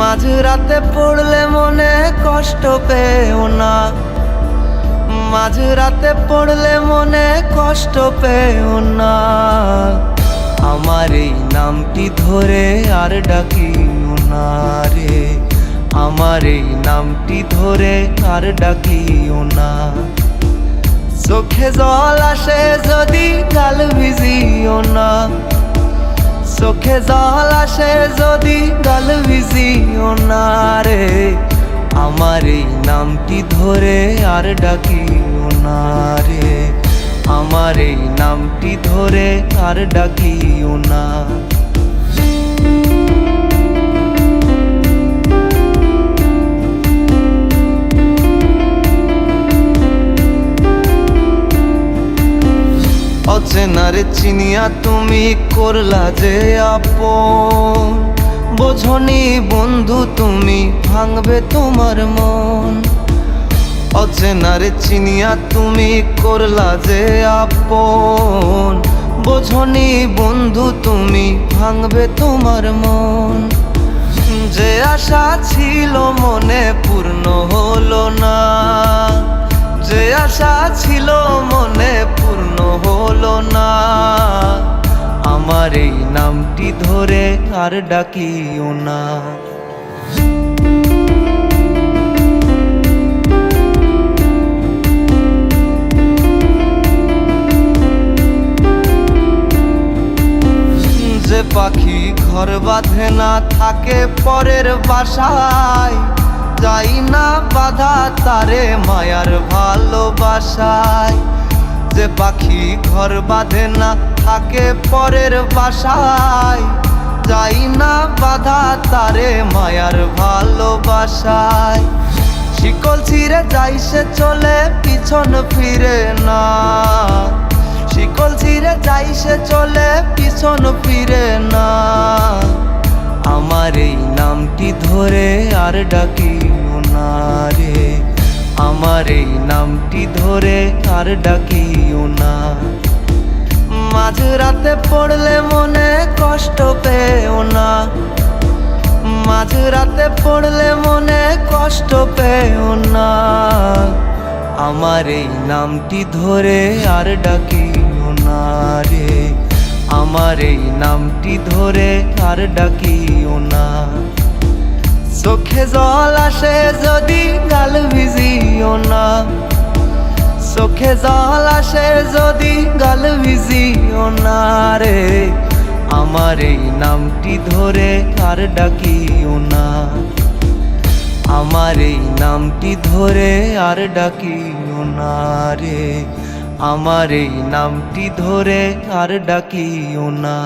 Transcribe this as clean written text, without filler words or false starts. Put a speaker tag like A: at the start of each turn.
A: মাঝরাতে পড়লে মনে কষ্ট পেও না, মাঝরাতে পড়লে মনে কষ্ট পেও না। আমার এই নামটি ধরে আর ডাকিও না রে, আমার এই নামটি ধরে আর ডাকিও না। চোখে জল আসে যদি গাল ভিজিও না, চোখে জল আসে যদি গাল ভিজিও না রে। আমার এই নামটি ধরে আর ডাকিও না রে, আমার এই নামটি ধরে আর ডাকিও না। অচেনারে চিনিয়া তুমি করলা যে আপন, বোঝনি বন্ধু তুমি ভাঙবে তোমার মন। অচেনারে চিনিয়া তুমি করলা যে আপন, বোঝনি বন্ধু তুমি ভাঙবে তোমার মন। যে আশা ছিল মনে পূর্ণ হলো না, যে আশা ছিল মনে পূর্ণ হলো না। আমার এই নামটি ধরে আর ডাকিও না। যে পাখি ঘর বাঁধে না থাকে পরের বাসায়, যাই না বাধা তারে মায়ার ভালোবাসায়। যে পাখি ঘর বাঁধে না থাকে পরের বাসায়, যাই না বাধা তারে মায়ার ভালোবাসায়। শিকল ছিঁড়ে যাই সে চলে পিছন ফিরে না, শিকল ছিঁড়ে যাই সে চলে পিছন ফিরে না। আমার এই নামটি ধরে আর ডাকিও না রে, আমার এই নামটি ধরে আর ডাকিও না। মাঝরাতে পড়লে মনে কষ্ট পেও না, মাঝরাতে পড়লে মনে কষ্ট পেও না। আমার এই নামটি ধরে আর ডাকিও না রে, আমার এই নামটি ধরে আর ডাকিও না। চোখে জল আসে যদি গাল ভিজিও না, চোখে জল আসে যদি গাল ভিজিও না রে। আমার এই নামটি ধরে আর ডাকিও না, আমার এই নামটি ধরে আর ডাকিও না রে, আমার এই নামটি ধরে আর ডাকিও না।